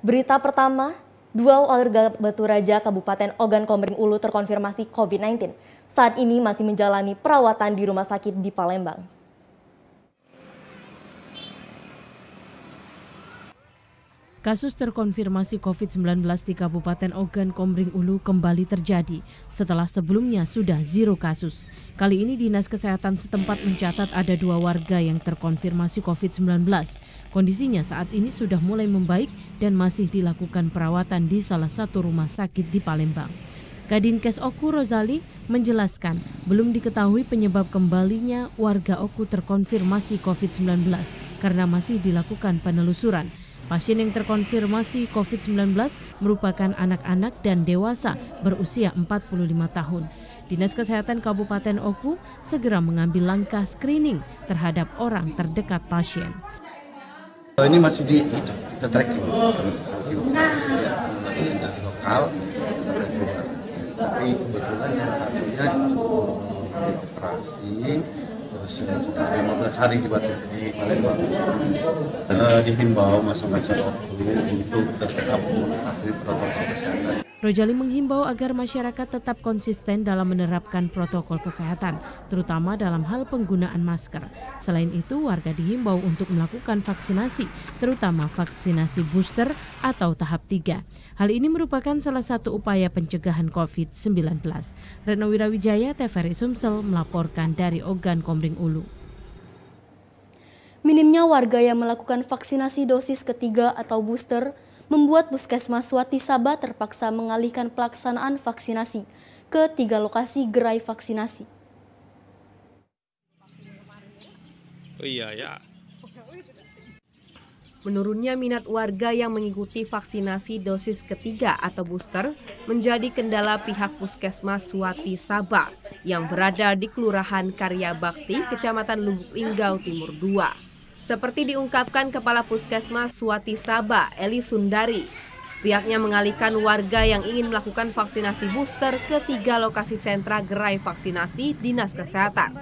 Berita pertama, dua warga Batu Raja, Kabupaten Ogan Komering Ulu terkonfirmasi COVID-19. Saat ini masih menjalani perawatan di rumah sakit di Palembang. Kasus terkonfirmasi COVID-19 di Kabupaten Ogan Komering Ulu kembali terjadi setelah sebelumnya sudah 0 kasus. Kali ini Dinas Kesehatan setempat mencatat ada 2 warga yang terkonfirmasi COVID-19. Kondisinya saat ini sudah mulai membaik dan masih dilakukan perawatan di salah satu rumah sakit di Palembang. Kadinkes Oku Rozali menjelaskan belum diketahui penyebab kembalinya warga Oku terkonfirmasi COVID-19 karena masih dilakukan penelusuran. Pasien yang terkonfirmasi COVID-19 merupakan anak-anak dan dewasa berusia 45 tahun. Dinas Kesehatan Kabupaten Oku segera mengambil langkah screening terhadap orang terdekat pasien. Ini masih kita tracking dari lokal, tapi kebetulan yang satunya itu operasi. Sudah 15 hari di Palembang. Dihimbau masyarakat untuk tetap mematuhi protokol kesehatan. Rozali menghimbau agar masyarakat tetap konsisten dalam menerapkan protokol kesehatan, terutama dalam hal penggunaan masker. Selain itu, warga dihimbau untuk melakukan vaksinasi, terutama vaksinasi booster atau tahap 3. Hal ini merupakan salah satu upaya pencegahan COVID-19. Retno Wirawijaya, TVRI Sumsel melaporkan dari Ogan Komering Ulu. Minimnya warga yang melakukan vaksinasi dosis ketiga atau booster membuat Puskesmas Swati Sabah terpaksa mengalihkan pelaksanaan vaksinasi ke 3 lokasi gerai vaksinasi. Oh iya ya. Menurunnya minat warga yang mengikuti vaksinasi dosis ketiga atau booster menjadi kendala pihak Puskesmas Swati Sabah yang berada di Kelurahan Karya Bakti, Kecamatan Lubuk Linggau Timur 2. Seperti diungkapkan Kepala Puskesmas Swati Sabah, Eli Sundari, pihaknya mengalihkan warga yang ingin melakukan vaksinasi booster ke 3 lokasi sentra gerai vaksinasi Dinas Kesehatan.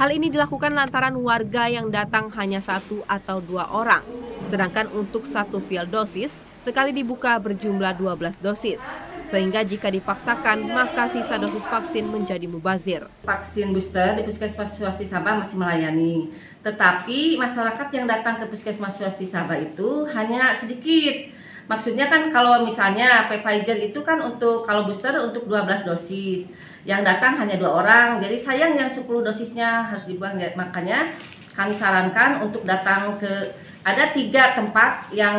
Hal ini dilakukan lantaran warga yang datang hanya 1 atau 2 orang, sedangkan untuk 1 vial dosis sekali dibuka berjumlah 12 dosis. Sehingga jika dipaksakan, maka sisa dosis vaksin menjadi mubazir. Vaksin booster di Puskesmas Swasti Sabah masih melayani. Tetapi masyarakat yang datang ke Puskesmas Swasti Sabah itu hanya sedikit. Maksudnya kan kalau misalnya Pfizer itu kan untuk kalau booster untuk 12 dosis. Yang datang hanya 2 orang. Jadi sayang yang 10 dosisnya harus dibuang. Makanya kami sarankan untuk datang ke ada 3 tempat yang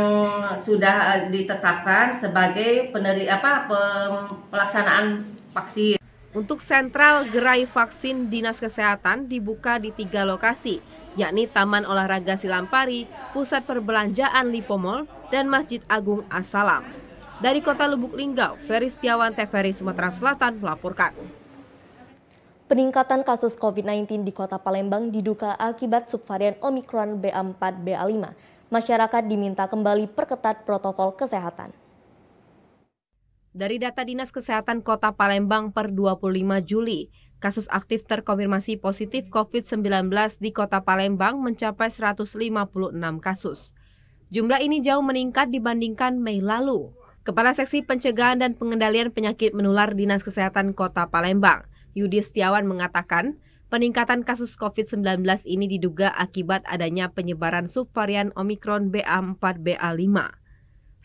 sudah ditetapkan sebagai pelaksanaan vaksin. Untuk sentral gerai vaksin Dinas Kesehatan dibuka di 3 lokasi, yakni Taman Olahraga Silampari, Pusat Perbelanjaan Lipo Mall, dan Masjid Agung As-Salam. Dari Kota Lubuk Linggau, Ferry Setiawan, TVRI Sumatera Selatan melaporkan. Peningkatan kasus COVID-19 di Kota Palembang diduga akibat subvarian Omikron BA4 BA5. Masyarakat diminta kembali perketat protokol kesehatan. Dari data Dinas Kesehatan Kota Palembang per 25 Juli, kasus aktif terkonfirmasi positif COVID-19 di Kota Palembang mencapai 156 kasus. Jumlah ini jauh meningkat dibandingkan Mei lalu. Kepala Seksi Pencegahan dan Pengendalian Penyakit Menular Dinas Kesehatan Kota Palembang, Yudi Setiawan mengatakan, peningkatan kasus COVID-19 ini diduga akibat adanya penyebaran subvarian Omikron BA4 BA5.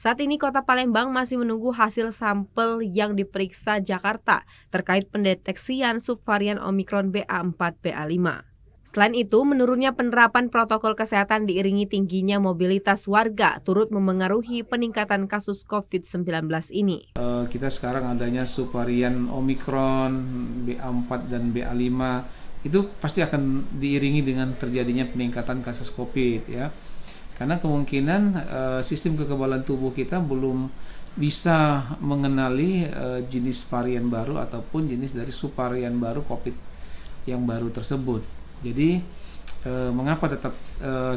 Saat ini Kota Palembang masih menunggu hasil sampel yang diperiksa Jakarta terkait pendeteksian subvarian Omikron BA4 BA5. Selain itu, menurunnya penerapan protokol kesehatan diiringi tingginya mobilitas warga turut memengaruhi peningkatan kasus COVID-19 ini. Kita sekarang adanya subvarian Omikron, BA4 dan BA5, itu pasti akan diiringi dengan terjadinya peningkatan kasus COVID ya. Karena kemungkinan sistem kekebalan tubuh kita belum bisa mengenali jenis varian baru ataupun jenis dari subvarian baru COVID yang baru tersebut. Jadi mengapa tetap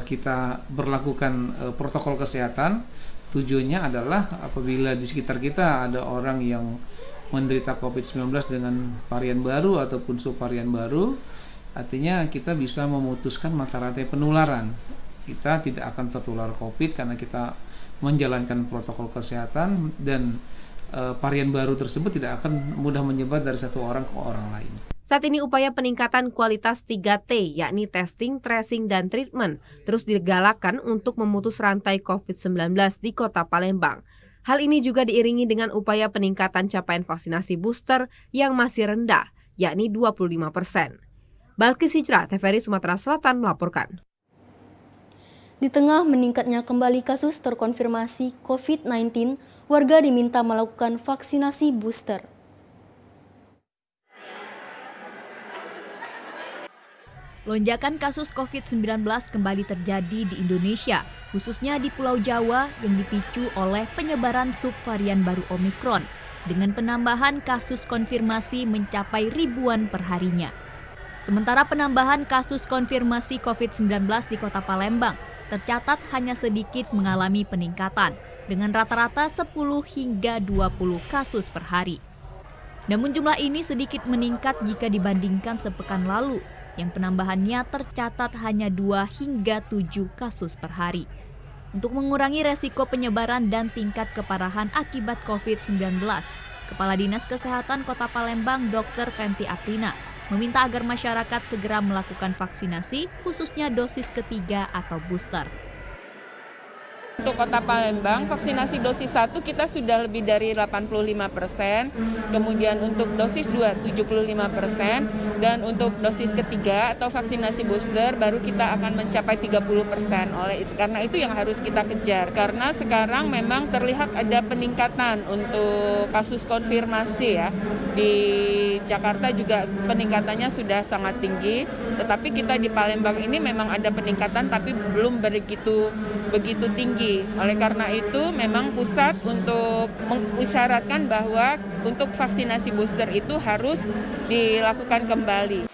kita berlakukan protokol kesehatan? Tujuannya adalah apabila di sekitar kita ada orang yang menderita COVID-19 dengan varian baru ataupun subvarian baru, artinya kita bisa memutuskan mata rantai penularan kita tidak akan tertular COVID karena kita menjalankan protokol kesehatan, dan varian baru tersebut tidak akan mudah menyebar dari satu orang ke orang lain. Saat ini upaya peningkatan kualitas 3T, yakni testing, tracing, dan treatment, terus digalakkan untuk memutus rantai COVID-19 di Kota Palembang. Hal ini juga diiringi dengan upaya peningkatan capaian vaksinasi booster yang masih rendah, yakni 25%. Balkis Hijrah, TVRI Sumatera Selatan melaporkan. Di tengah meningkatnya kembali kasus terkonfirmasi COVID-19, warga diminta melakukan vaksinasi booster. Lonjakan kasus COVID-19 kembali terjadi di Indonesia, khususnya di Pulau Jawa yang dipicu oleh penyebaran subvarian baru Omikron, dengan penambahan kasus konfirmasi mencapai ribuan perharinya. Sementara penambahan kasus konfirmasi COVID-19 di Kota Palembang tercatat hanya sedikit mengalami peningkatan, dengan rata-rata 10 hingga 20 kasus per hari. Namun jumlah ini sedikit meningkat jika dibandingkan sepekan lalu, yang penambahannya tercatat hanya 2 hingga 7 kasus per hari. Untuk mengurangi resiko penyebaran dan tingkat keparahan akibat COVID-19, Kepala Dinas Kesehatan Kota Palembang Dr. Fenty Aprina meminta agar masyarakat segera melakukan vaksinasi, khususnya dosis ketiga atau booster. Untuk Kota Palembang, vaksinasi dosis 1 kita sudah lebih dari 85%, kemudian untuk dosis 2 75%, dan untuk dosis ketiga atau vaksinasi booster baru kita akan mencapai 30%. Karena itu yang harus kita kejar, karena sekarang memang terlihat ada peningkatan untuk kasus konfirmasi ya. Di Jakarta juga peningkatannya sudah sangat tinggi, tetapi kita di Palembang ini memang ada peningkatan tapi belum begitu tinggi. Oleh karena itu memang pusat untuk mengisyaratkan bahwa untuk vaksinasi booster itu harus dilakukan kembali.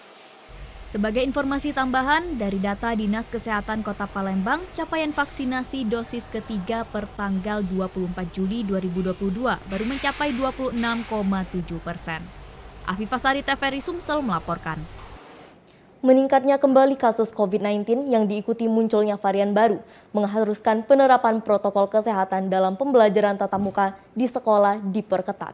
Sebagai informasi tambahan, dari data Dinas Kesehatan Kota Palembang, capaian vaksinasi dosis ketiga per tanggal 24 Juli 2022 baru mencapai 26,7%. Afifah Sari, TVRI Sumsel melaporkan. Meningkatnya kembali kasus COVID-19 yang diikuti munculnya varian baru mengharuskan penerapan protokol kesehatan dalam pembelajaran tatap muka di sekolah diperketat.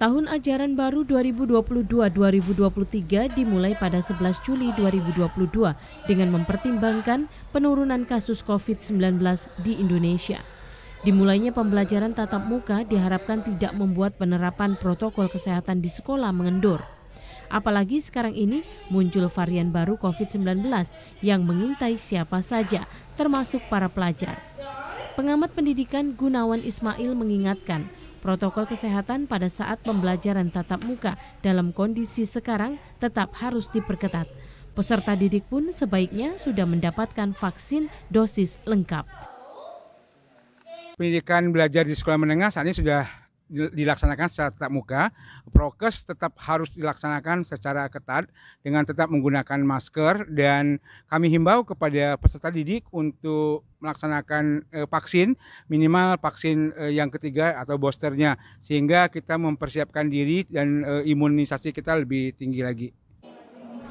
Tahun ajaran baru 2022-2023 dimulai pada 11 Juli 2022 dengan mempertimbangkan penurunan kasus COVID-19 di Indonesia. Dimulainya pembelajaran tatap muka diharapkan tidak membuat penerapan protokol kesehatan di sekolah mengendur. Apalagi sekarang ini muncul varian baru COVID-19 yang mengintai siapa saja, termasuk para pelajar. Pengamat pendidikan Gunawan Ismail mengingatkan, protokol kesehatan pada saat pembelajaran tatap muka dalam kondisi sekarang tetap harus diperketat. Peserta didik pun sebaiknya sudah mendapatkan vaksin dosis lengkap. Pendidikan belajar di sekolah menengah saat ini sudah dilaksanakan secara tatap muka. Prokes tetap harus dilaksanakan secara ketat dengan tetap menggunakan masker, dan kami himbau kepada peserta didik untuk melaksanakan vaksin, minimal vaksin yang ketiga atau boosternya, sehingga kita mempersiapkan diri dan imunisasi kita lebih tinggi lagi.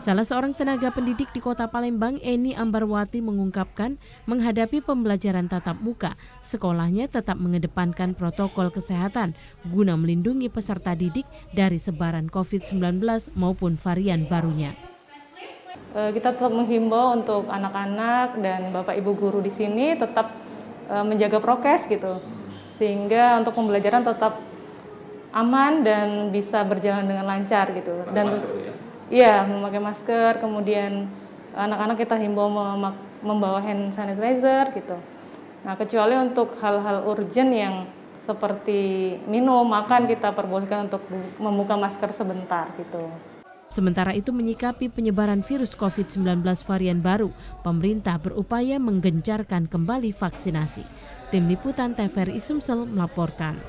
Salah seorang tenaga pendidik di Kota Palembang, Eni Ambarwati, mengungkapkan menghadapi pembelajaran tatap muka, sekolahnya tetap mengedepankan protokol kesehatan guna melindungi peserta didik dari sebaran COVID-19 maupun varian barunya. Kita tetap menghimbau untuk anak-anak dan Bapak Ibu guru di sini tetap menjaga prokes gitu, sehingga untuk pembelajaran tetap aman dan bisa berjalan dengan lancar gitu. Dan iya, memakai masker, kemudian anak-anak kita himbau membawa hand sanitizer gitu. Nah, kecuali untuk hal-hal urgent yang seperti minum, makan, kita perbolehkan untuk membuka masker sebentar gitu. Sementara itu, menyikapi penyebaran virus COVID-19 varian baru, pemerintah berupaya menggencarkan kembali vaksinasi. Tim Liputan TVRI Sumsel melaporkan.